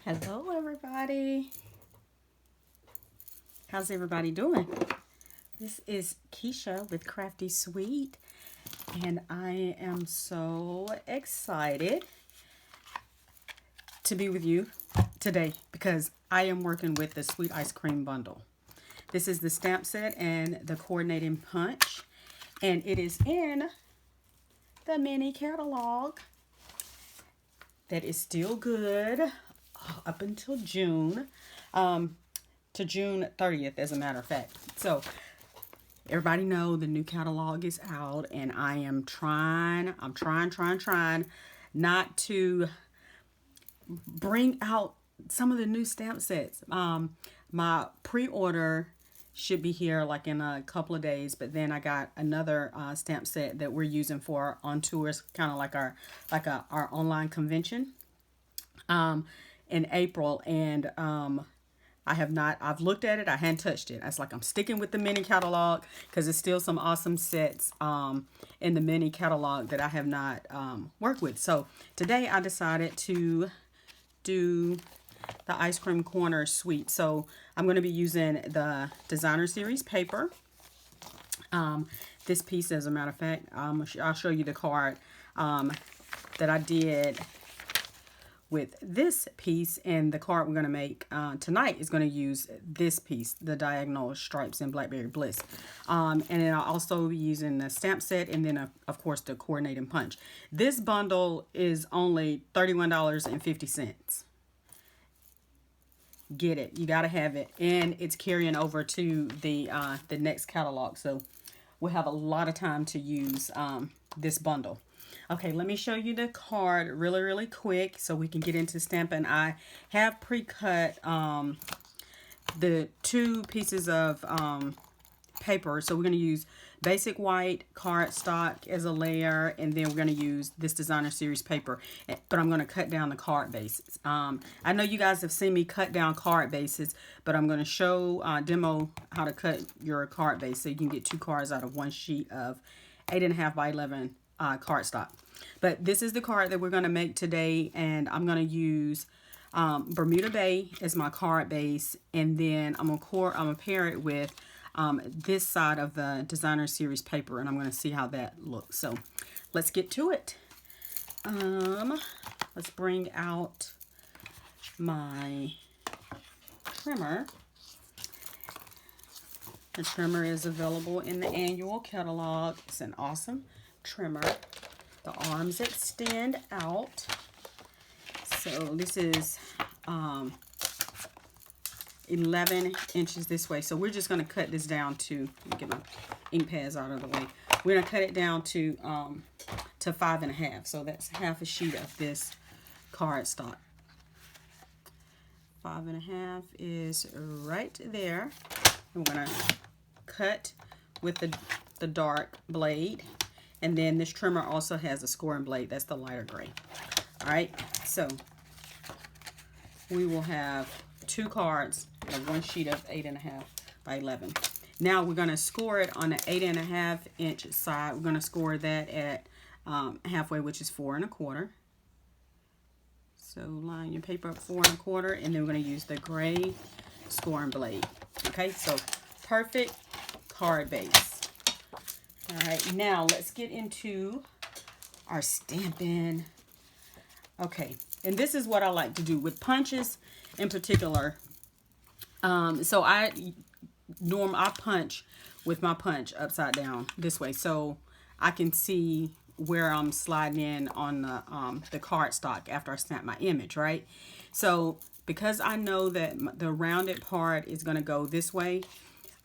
Hello everybody. How's everybody doing? This is Kisha with Crafty Sweet, and I am so excited to be with you today because I am working with the Sweet Ice Cream Bundle. This is the stamp set and the coordinating punch, and it is in the mini catalog that is still good up until June, to June 30th, as a matter of fact. So everybody know the new catalog is out, and I am trying not to bring out some of the new stamp sets. My pre-order should be here like in a couple of days, but then I got another stamp set that we're using for on tours, kind of like our online convention in April, and I've looked at it, I hadn't touched it. I was like, I'm sticking with the mini catalog because there's still some awesome sets in the mini catalog that I have not worked with. So today I decided to do the Ice Cream Corner Suite. So I'm going to be using the designer series paper. This piece, as a matter of fact, I'll show you the card that I did with this piece, and the card we're going to make tonight is going to use this piece, the diagonal stripes in Blackberry Bliss. And then I'll also be using the stamp set, and then of course the coordinating punch. This bundle is only $31.50. Get it, you got to have it, and it's carrying over to the next catalog, so we'll have a lot of time to use this bundle. Okay, let me show you the card really quick so we can get into stamping. I have pre-cut the two pieces of paper. So we're going to use basic white cardstock as a layer, and then we're going to use this designer series paper. But I'm going to cut down the card bases. I know you guys have seen me cut down card bases, but I'm going to show demo how to cut your card base so you can get two cards out of one sheet of 8.5 by 11 cardstock. But this is the card that we're going to make today, and I'm going to use Bermuda Bay as my card base, and then I'm gonna pair it with this side of the designer series paper, and I'm going to see how that looks. So let's get to it. Let's bring out my trimmer. The trimmer is available in the annual catalog. It's an awesome trimmer. The arms extend out. So this is 11 inches this way. So we're just going to cut this down to, let me get my ink pads out of the way. We're going to cut it down to 5.5. So that's half a sheet of this cardstock. 5.5 is right there. I'm going to cut with the dark blade. And then this trimmer also has a scoring blade. That's the lighter gray. All right, so we will have two cards of one sheet of 8.5 by 11. Now we're going to score it on the 8.5 inch side. We're going to score that at halfway, which is 4 1/4. So line your paper up 4 1/4, and then we're going to use the gray scoring blade. Okay, so perfect card base. All right, now let's get into our stamping. Okay, and this is what I like to do with punches in particular. So I punch with my punch upside down this way, so I can see where I'm sliding in on the cardstock after I stamp my image, right? So because I know that the rounded part is going to go this way,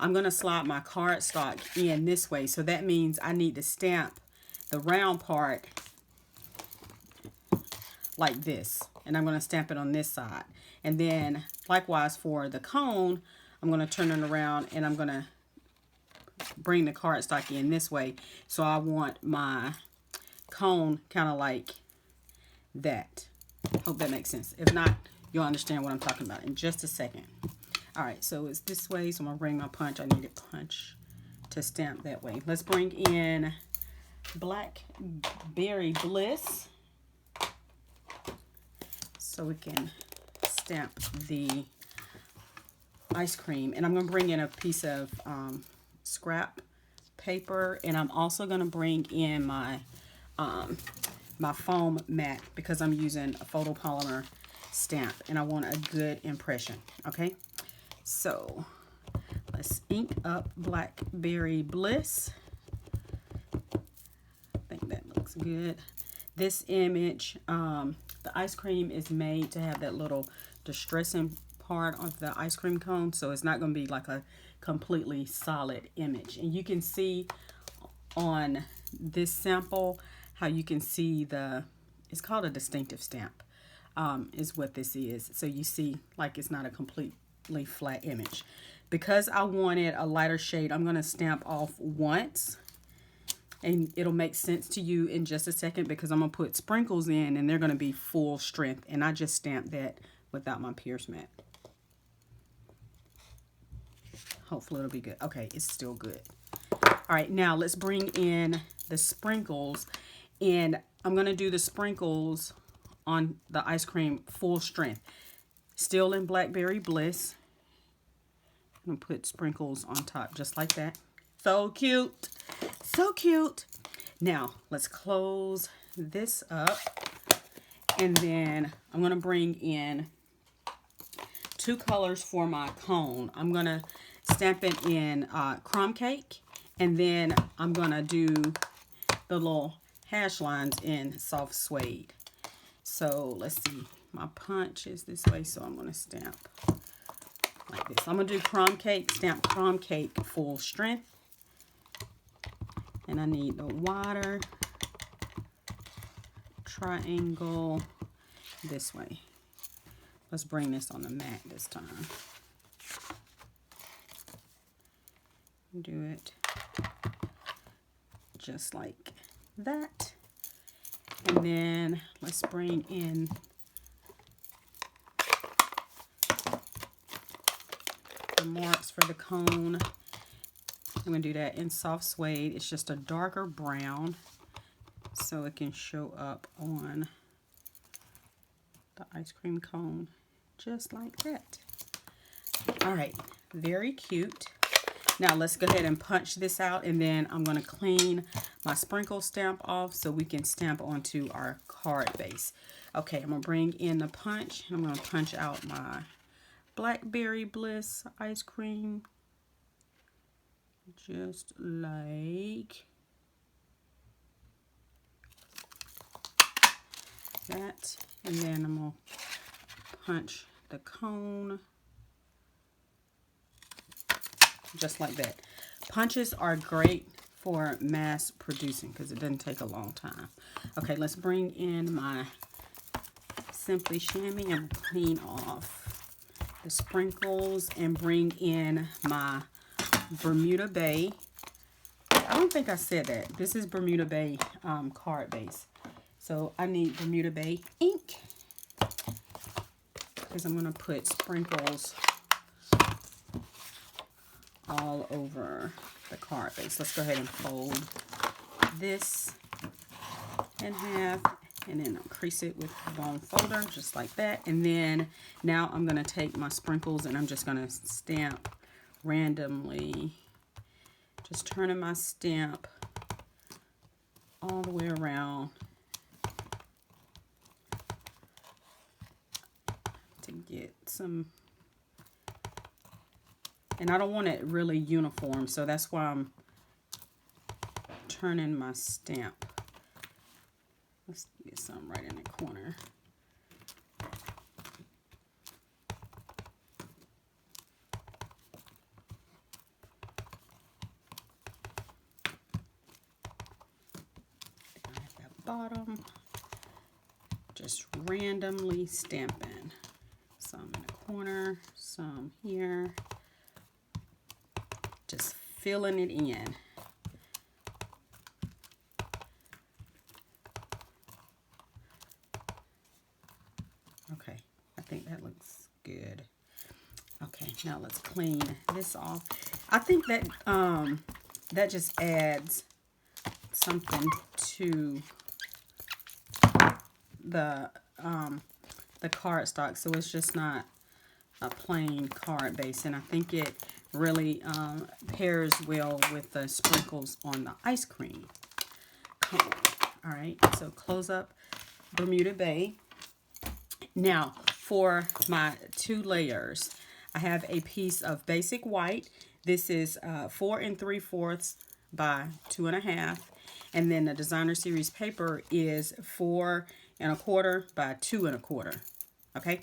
I'm going to slide my cardstock in this way. So that means I need to stamp the round part like this. And I'm going to stamp it on this side. And then likewise for the cone, I'm going to turn it around and I'm going to bring the cardstock in this way. So I want my cone kind of like that. Hope that makes sense. If not, you'll understand what I'm talking about in just a second. All right, so it's this way, so I'm gonna bring my punch. I need a punch to stamp that way. Let's bring in Blackberry Bliss so we can stamp the ice cream. And I'm going to bring in a piece of scrap paper, and I'm also going to bring in my my foam mat because I'm using a photopolymer stamp and I want a good impression. Okay, so let's ink up Blackberry Bliss. I think that looks good. This image, the ice cream is made to have that little distressing part of the ice cream cone, so it's not going to be like a completely solid image. And you can see on this sample how you can see it's called a distinctive stamp, is what this is. So you see like it's not a completely flat image. Because I wanted a lighter shade, I'm going to stamp off once, and it'll make sense to you in just a second because I'm going to put sprinkles in and they're going to be full strength, and I just stamped that without my Pierce mat. Hopefully it'll be good. Okay, it's still good. All right, now let's bring in the sprinkles, and I'm going to do the sprinkles on the ice cream full strength. Still in Blackberry Bliss. I'm going to put sprinkles on top just like that. So cute. So cute. Now, let's close this up, and then I'm going to bring in 2 colors for my cone. I'm going to stamp it in crumb cake, and then I'm going to do the little hash lines in soft suede. So let's see, my punch is this way, so I'm going to stamp like this. I'm going to do crumb cake, stamp crumb cake full strength. And I need the water triangle this way. Let's bring this on the mat this time. Do it just like that. And then let's bring in the marks for the cone. I'm going to do that in soft suede. It's just a darker brown so it can show up on the ice cream cone just like that. All right, very cute. Now let's go ahead and punch this out, and then I'm going to clean my sprinkle stamp off so we can stamp onto our card base. Okay, I'm going to bring in the punch, and I'm going to punch out my Blackberry Bliss ice cream just like that, and then I'm going to punch the cone just like that. Punches are great for mass producing because it doesn't take a long time. Okay, let's bring in my Simply Chamois and clean off the sprinkles and bring in my Bermuda Bay. I don't think I said that. This is Bermuda Bay card base. So I need Bermuda Bay ink because I'm going to put sprinkles all over the card base. Let's go ahead and fold this in half, and then I'll crease it with the bone folder just like that. And then now I'm going to take my sprinkles and I'm just going to stamp randomly, just turning my stamp all the way around to get some. And I don't want it really uniform, so that's why I'm turning my stamp. Let's get some right in the corner. Down at the bottom, just randomly stamping. Some in the corner, some here. Just filling it in. Okay, I think that looks good. Okay, now let's clean this off. I think that that just adds something to the the cardstock, so it's just not a plain card base, and I think it really pairs well with the sprinkles on the ice cream cone. All right, so close up Bermuda Bay. Now for my 2 layers, I have a piece of basic white. This is 4 3/4 by 2 1/2, and then the designer series paper is 4 1/4 by 2 1/4. Okay,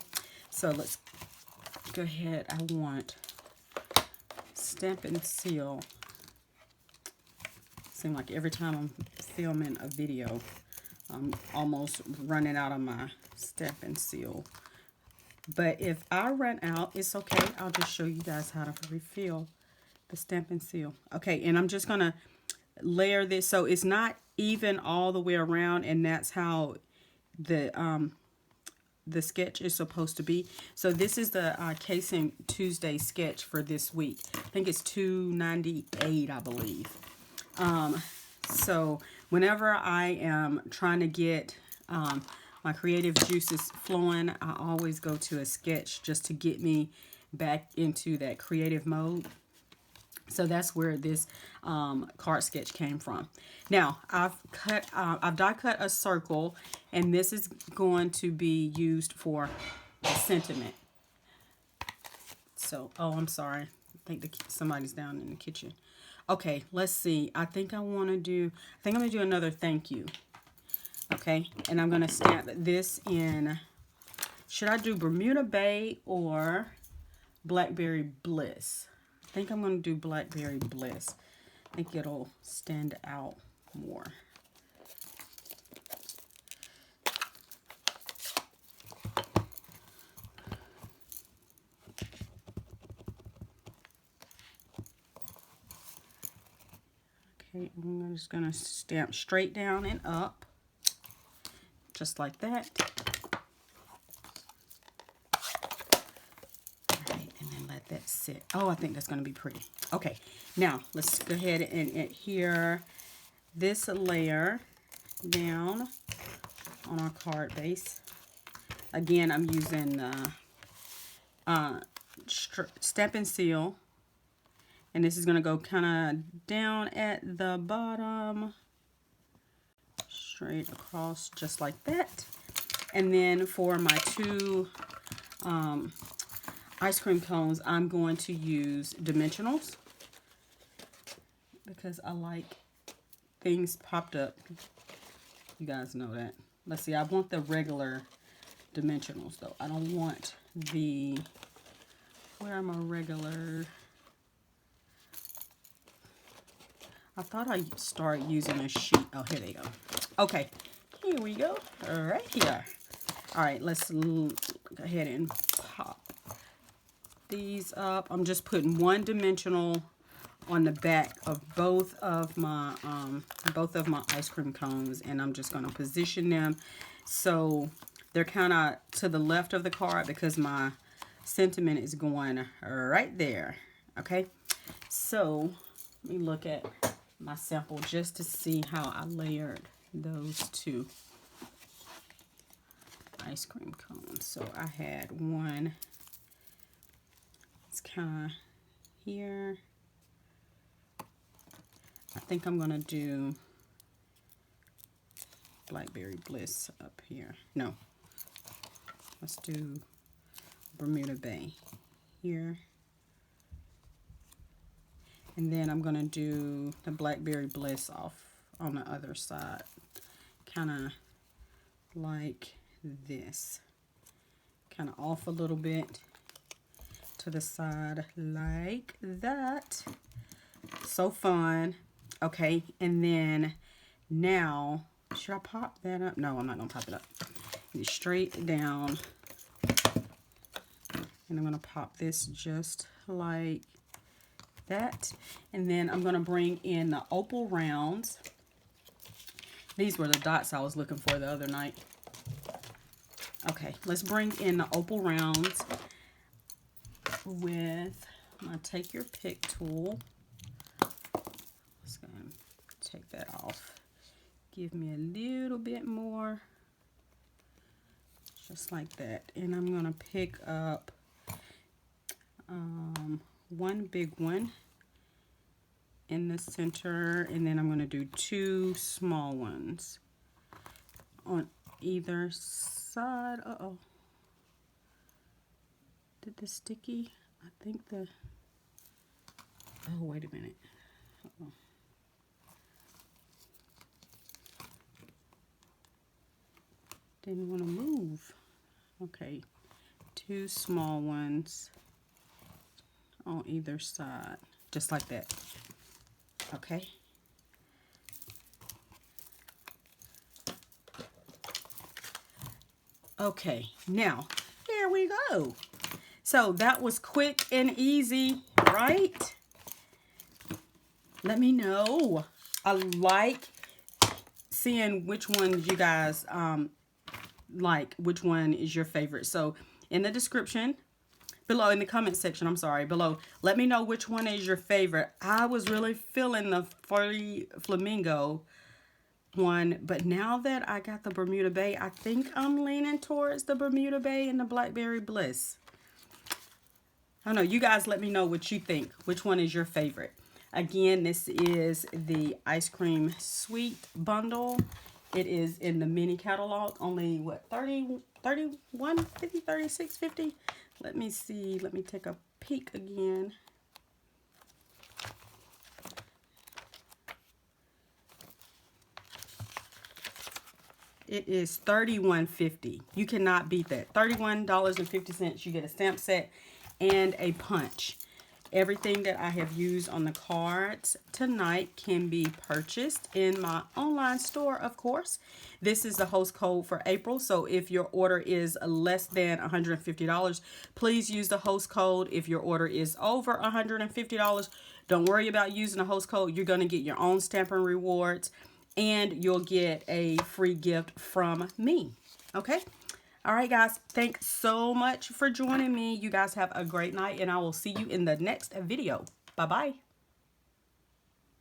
so let's go ahead. I want stamp and seal. Seems like every time I'm filming a video, I'm almost running out of my stamp and seal. But if I run out, it's okay. I'll just show you guys how to refill the stamp and seal. Okay, and I'm just gonna layer this so it's not even all the way around, and that's how the sketch is supposed to be. So this is the Casing Tuesday sketch for this week. I think it's $2.98, I believe. So whenever I am trying to get my creative juices flowing, I always go to a sketch just to get me back into that creative mode. So that's where this card sketch came from. Now I've die cut a circle, and this is going to be used for the sentiment. So, oh, I'm sorry. I think somebody's down in the kitchen. Okay, let's see. I think I'm gonna do another thank you. Okay, and I'm gonna stamp this in. Should I do Bermuda Bay or Blackberry Bliss? I think I'm going to do Blackberry Bliss. I think it'll stand out more. Okay, I'm just going to stamp straight down and up, just like that. That sit. Oh, I think that's going to be pretty. Okay, now let's go ahead and adhere this layer down on our card base. Again, I'm using Step and Seal, and this is going to go kind of down at the bottom, straight across, just like that. And then for my 2 ice cream cones, I'm going to use dimensionals because I like things popped up. You guys know that. Let's see, I want the regular dimensionals though. I don't want the, where are my regular? I thought I'd start using a sheet. Oh, here they go. Okay, here we go. Right here. All right, let's go ahead and pop these up. I'm just putting 1 dimensional on the back of both of my ice cream cones, and I'm just going to position them so they're kind of to the left of the card because my sentiment is going right there. Okay, so let me look at my sample just to see how I layered those 2 ice cream cones. So I had one. It's kind of here. I think I'm gonna do Blackberry Bliss up here. No, let's do Bermuda Bay here. And then I'm gonna do the Blackberry Bliss off on the other side, kind of like this, kind of off a little bit to the side like that. So fun. Okay, and then now, should I pop that up? No, I'm not gonna pop it up. It's straight down, and I'm gonna pop this just like that. And then I'm gonna bring in the Opal Rounds. These were the dots I was looking for the other night. Okay, let's bring in the Opal Rounds with my Take Your Pick tool. Just gonna take that off. Give me a little bit more just like that. And I'm gonna pick up one big one in the center, and then I'm gonna do 2 small ones on either side. Uh-oh. Did the sticky? I think the... Oh, wait a minute. Uh-oh. Didn't want to move. Okay. 2 small ones on either side. Just like that. Okay. Okay. Now, there we go. So that was quick and easy, right? Let me know. I like seeing which ones you guys like, which one is your favorite. So in the description below, in the comment section, I'm sorry, below, let me know which one is your favorite. I was really feeling the flamingo one, but now that I got the Bermuda Bay, I think I'm leaning towards the Bermuda Bay and the Blackberry Bliss. I don't know, you guys let me know what you think. Which one is your favorite? Again, this is the ice cream sweet bundle. It is in the mini catalog. Only what, 30, 31, 50, 36, 50? Let me see. Let me take a peek again. It is $31.50. You cannot beat that. $31.50. You get a stamp set and a punch. Everything that I have used on the cards tonight can be purchased in my online store, of course. This is the host code for April, so if your order is less than $150, please use the host code. If your order is over $150, don't worry about using the host code. You're going to get your own stamping rewards, and you'll get a free gift from me. Okay? All right, guys. Thanks so much for joining me. You guys have a great night, and I will see you in the next video. Bye-bye.